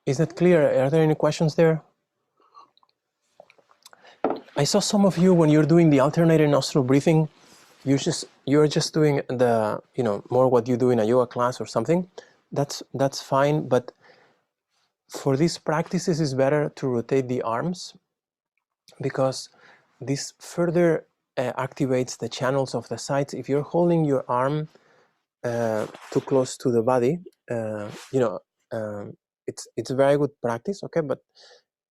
Is that clear? Are there any questions there? I saw some of you when you're doing the alternating nostril breathing, you're just doing the, more what you do in a yoga class or something. That's fine, but for these practices it's better to rotate the arms, because this further activates the channels of the sides. If you're holding your arm too close to the body, it's a very good practice, okay, but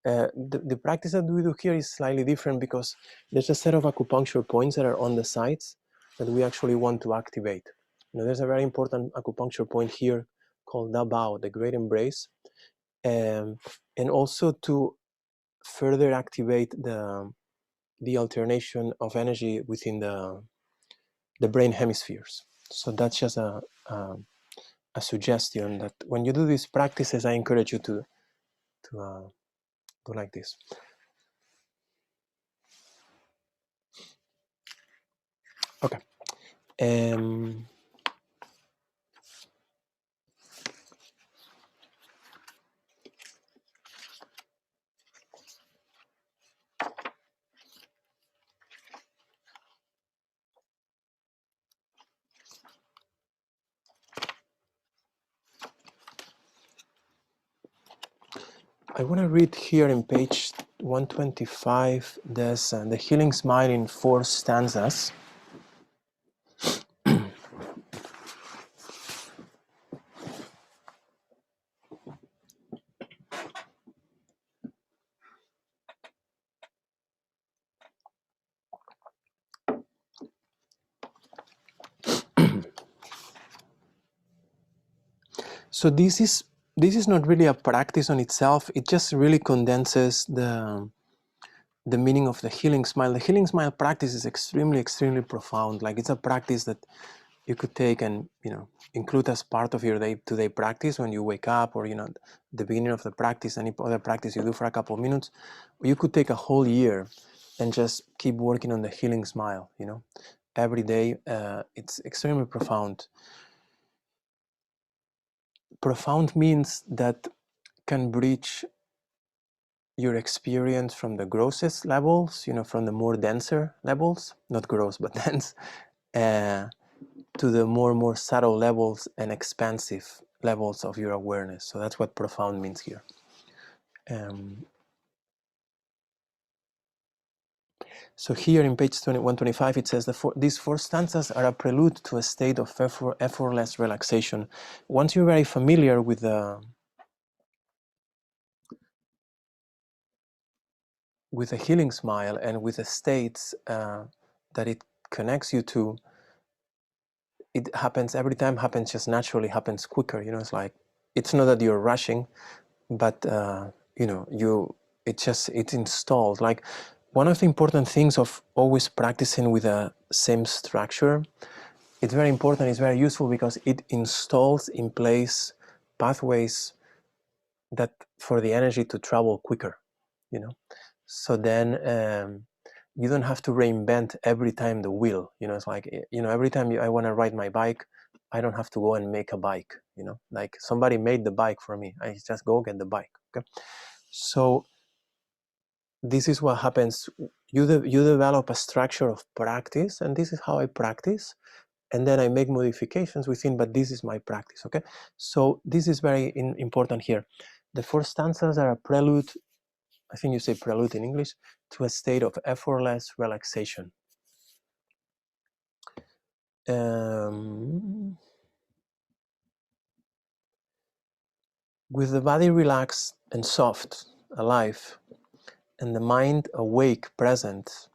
the practice that we do here is slightly different, because there's a set of acupuncture points that are on the sides that we actually want to activate. There's a very important acupuncture point here called Da Bao, the Great Embrace, and also to further activate the alternation of energy within the brain hemispheres. So that's just a suggestion that when you do these practices, I encourage you to do like this. Okay. I want to read here in page 125, there's the Healing Smile in 4 stanzas. So this is not really a practice on itself. It just really condenses the meaning of the Healing Smile. The Healing Smile practice is extremely, extremely profound. Like, it's a practice that you could take and include as part of your day-to-day practice when you wake up, or the beginning of the practice, any other practice you do for a couple of minutes. You could take a whole year and just keep working on the Healing Smile. Every day. It's extremely profound. Profound means that can bridge your experience from the grossest levels, from the more denser levels, not gross but dense, to the more subtle levels and expansive levels of your awareness. So that's what profound means here. So here in page 125 it says these 4 stanzas are a prelude to a state of effortless relaxation. Once you're very familiar with the Healing Smile and with the states that it connects you to, it happens every time, happens just naturally, happens quicker. It's like, it's not that you're rushing, but it's installed. Like, one of the important things of always practicing with the same structure, it's very important, it's very useful, because it installs in place pathways that for the energy to travel quicker. So then you don't have to reinvent every time the wheel. It's like, every time I want to ride my bike, I don't have to go and make a bike. Like, somebody made the bike for me. I just go get the bike. Okay. So this is what happens. You develop a structure of practice, and this is how I practice, and then I make modifications within, but this is my practice. Okay. So this is very important here. The 4 stanzas are a prelude, I think you say prelude in English, to a state of effortless relaxation. With the body relaxed and soft, alive, and the mind awake, present,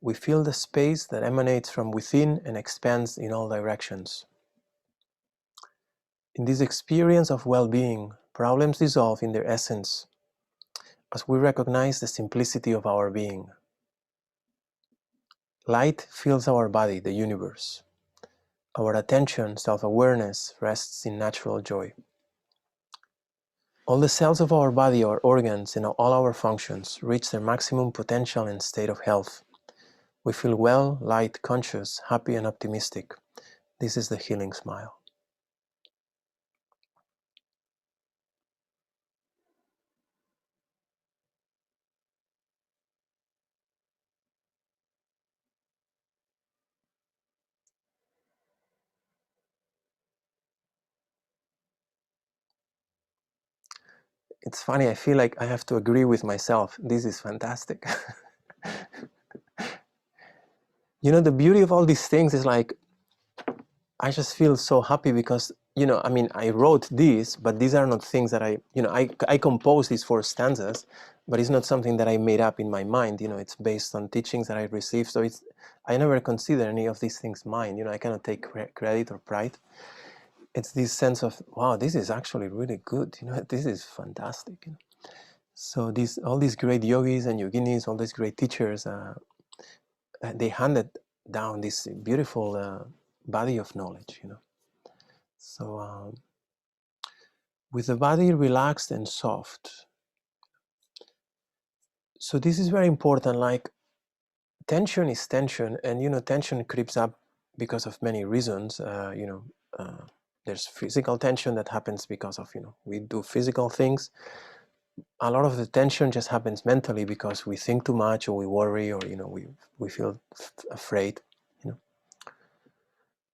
we feel the space that emanates from within and expands in all directions. In this experience of well-being, problems dissolve in their essence, as we recognize the simplicity of our being. Light fills our body, the universe. Our attention, self-awareness, rests in natural joy. All the cells of our body, our organs, and all our functions reach their maximum potential and state of health. We feel well, light, conscious, happy, and optimistic. This is the Healing Smile. It's funny, I feel like I have to agree with myself. This is fantastic. You know, the beauty of all these things is like, I just feel so happy because, you know, I mean, I wrote these, but these are not things that I composed these 4 stanzas, but it's not something that I made up in my mind. You know, it's based on teachings that I received. So I never consider any of these things mine. You know, I cannot take credit or pride. It's this sense of, wow, this is actually really good. You know, this is fantastic. You know? So all these great yogis and yoginis, all these great teachers, they handed down this beautiful body of knowledge. You know, so. With the body relaxed and soft. So this is very important. Like, tension is tension, and you know, tension creeps up because of many reasons. There's physical tension that happens because of, you know, we do physical things. A lot of the tension just happens mentally because we think too much, or we worry, or, you know, we feel afraid. You know,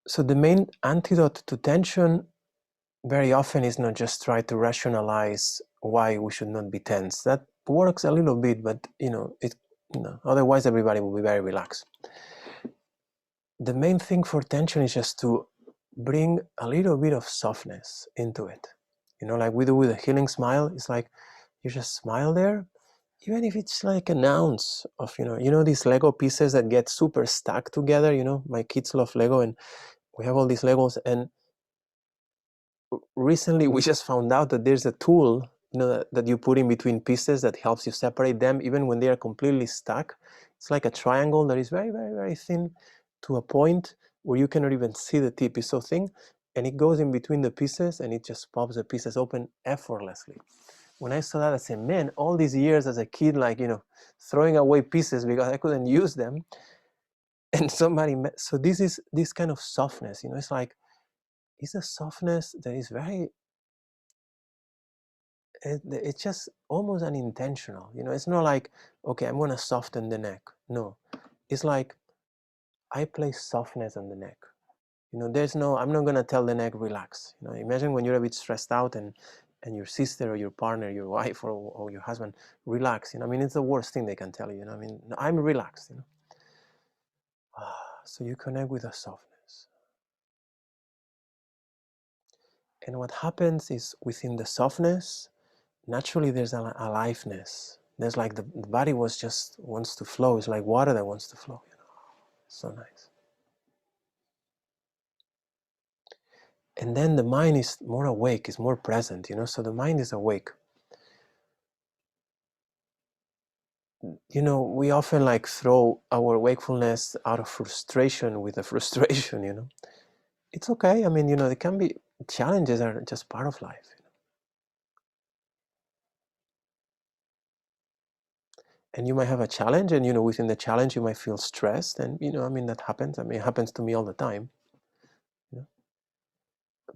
so the main antidote to tension very often is not just try to rationalize why we should not be tense. That works a little bit, but you know, otherwise everybody will be very relaxed. The main thing for tension is just to bring a little bit of softness into it. You know, like we do with a healing smile. It's like you just smile there, even if it's like an ounce of, these Lego pieces that get super stuck together. You know, my kids love Lego, and we have all these Legos, and recently we just found out that there's a tool, that you put in between pieces that helps you separate them even when they are completely stuck. It's like a triangle that is very, very, very thin to a point where you cannot even see the tip. It's so thin, and it goes in between the pieces and it just pops the pieces open effortlessly. When I saw that, I said, man, all these years as a kid, like, throwing away pieces because I couldn't use them. And so this is this kind of softness, it's like, it's a softness that is very, it's just almost unintentional. It's not like, okay, I'm going to soften the neck. No, it's like I place softness on the neck. I'm not going to tell the neck relax. Imagine when you're a bit stressed out, and your sister or your partner, your wife or your husband, relax. It's the worst thing they can tell you. I'm relaxed. So you connect with a softness. And what happens is, within the softness, naturally there's a aliveness. There's like the body wants to flow. It's like water that wants to flow. So nice. And then the mind is more awake, is more present. So the mind is awake. We often like throw our wakefulness out of frustration with the frustration. It's okay. There can be challenges, are just part of life. And you might have a challenge, and within the challenge you might feel stressed, and that happens. It happens to me all the time.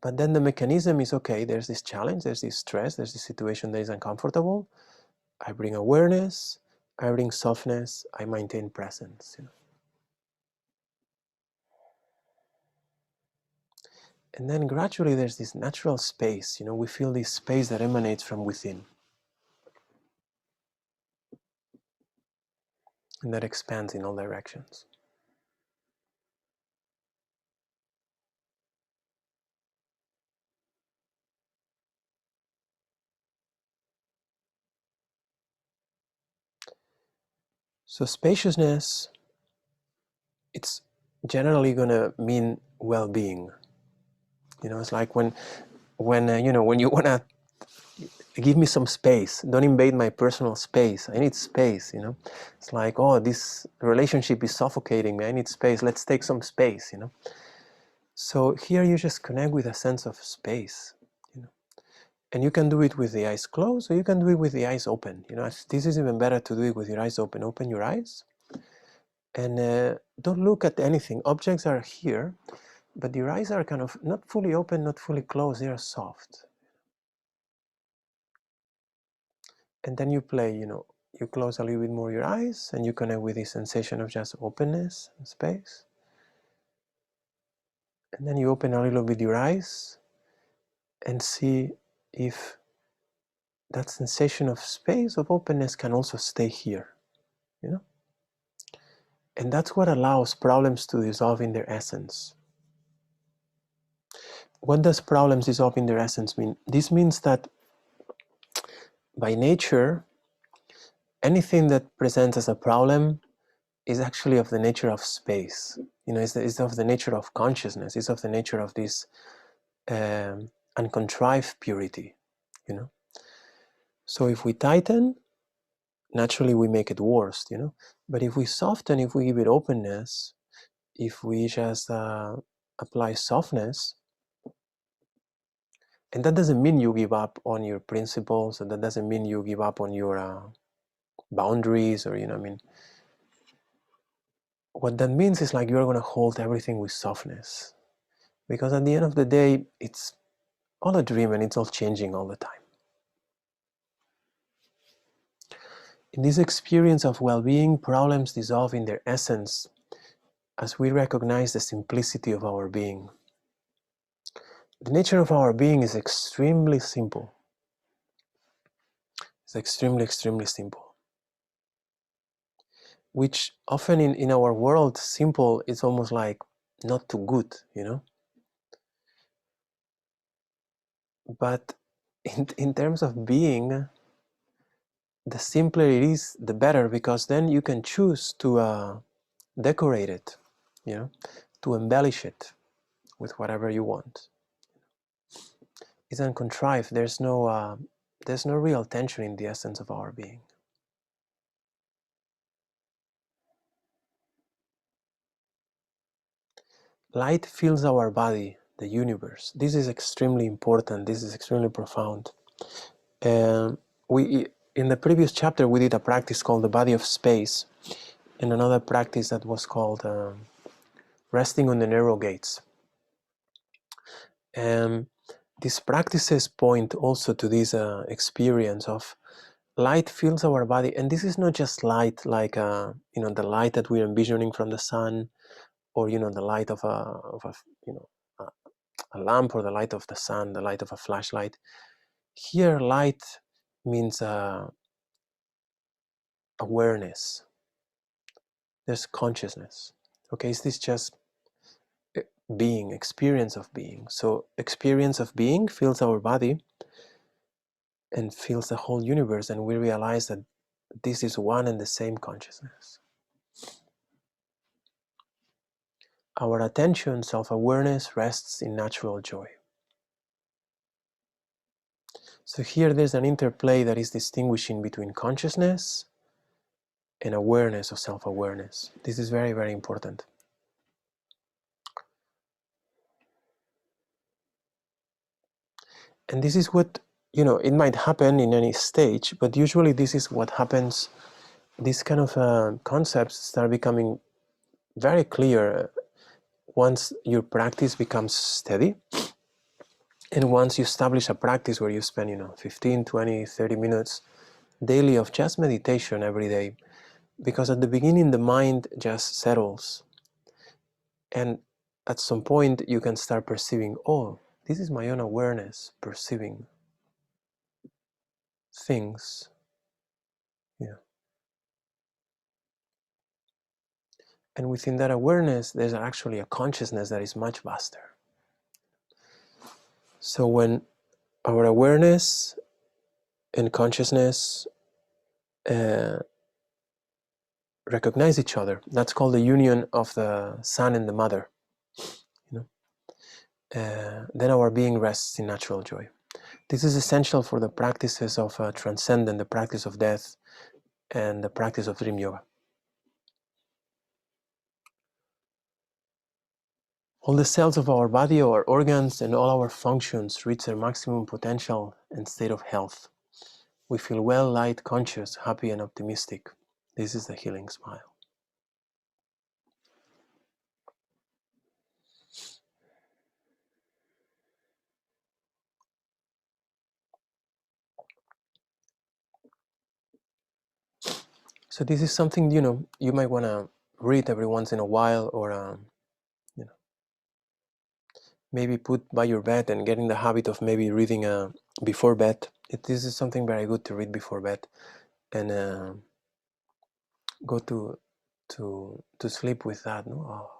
But then the mechanism is, okay, there's this challenge, there's this stress, there's this situation that is uncomfortable. I bring awareness, I bring softness, I maintain presence. And then gradually there's this natural space. We feel this space that emanates from within, and that expands in all directions. So spaciousness, it's generally going to mean well-being. It's like when you want to give me some space, don't invade my personal space, I need space. It's like, oh, this relationship is suffocating me, I need space, let's take some space. So here you just connect with a sense of space. And you can do it with the eyes closed, or you can do it with the eyes open. This is even better to do it with your eyes open. Open your eyes and don't look at anything. Objects are here, but your eyes are kind of not fully open, not fully closed. They are soft. And then you play, you close a little bit more your eyes, and you connect with this sensation of just openness and space. And then you open a little bit your eyes and see if that sensation of space, of openness, can also stay here, you know? And that's what allows problems to dissolve in their essence. What does problems dissolve in their essence mean? This means that by nature, anything that presents as a problem is actually of the nature of space. You know, it's of the nature of consciousness. It's of the nature of this uncontrived purity, you know. So if we tighten, naturally we make it worse, you know. But if we soften, if we give it openness, if we just apply softness, and that doesn't mean you give up on your principles, and that doesn't mean you give up on your boundaries, or, you know, I mean, what that means is like you're going to hold everything with softness, because at the end of the day, it's all a dream and it's all changing all the time. In this experience of well-being, problems dissolve in their essence as we recognize the simplicity of our being. The nature of our being is extremely simple. It's extremely, extremely simple. Which often in our world, simple is almost like not too good, you know? But in terms of being, the simpler it is, the better, because then you can choose to decorate it, you know, to embellish it with whatever you want. It's uncontrived. There's no real tension in the essence of our being. Light fills our body, the universe. This is extremely important. This is extremely profound. We in the previous chapter we did a practice called the body of space, and another practice that was called resting on the narrow gates. These practices point also to this experience of light fills our body, and this is not just light like you know, the light that we're envisioning from the sun, or, you know, the light of a you know, a lamp, or the light of the sun, the light of a flashlight. Here, light means awareness. There's consciousness. Okay, is this just being, experience of being? So experience of being fills our body and fills the whole universe, and we realize that this is one and the same consciousness. Our attention, self-awareness, rests in natural joy. So here there's an interplay that is distinguishing between consciousness and awareness, or self-awareness. This is very, very important. And this is what, you know, it might happen in any stage, but usually this is what happens. These kind of concepts start becoming very clear once your practice becomes steady, and once you establish a practice where you spend, you know, 15, 20, 30 minutes daily of just meditation every day. Because at the beginning the mind just settles, and at some point you can start perceiving, oh, this is my own awareness perceiving things. Yeah. And within that awareness, there's actually a consciousness that is much vaster. So when our awareness and consciousness recognize each other, that's called the union of the son and the mother. You know, then our being rests in natural joy. This is essential for the practices of transcendence, the practice of death, and the practice of dream yoga. All the cells of our body, our organs, and all our functions reach their maximum potential and state of health. We feel well, light, conscious, happy, and optimistic. This is the healing smile. So this is something, you know, you might want to read every once in a while, or you know, maybe put by your bed and get in the habit of maybe reading before bed, this is something very good to read before bed, and go to sleep with that. No? Oh,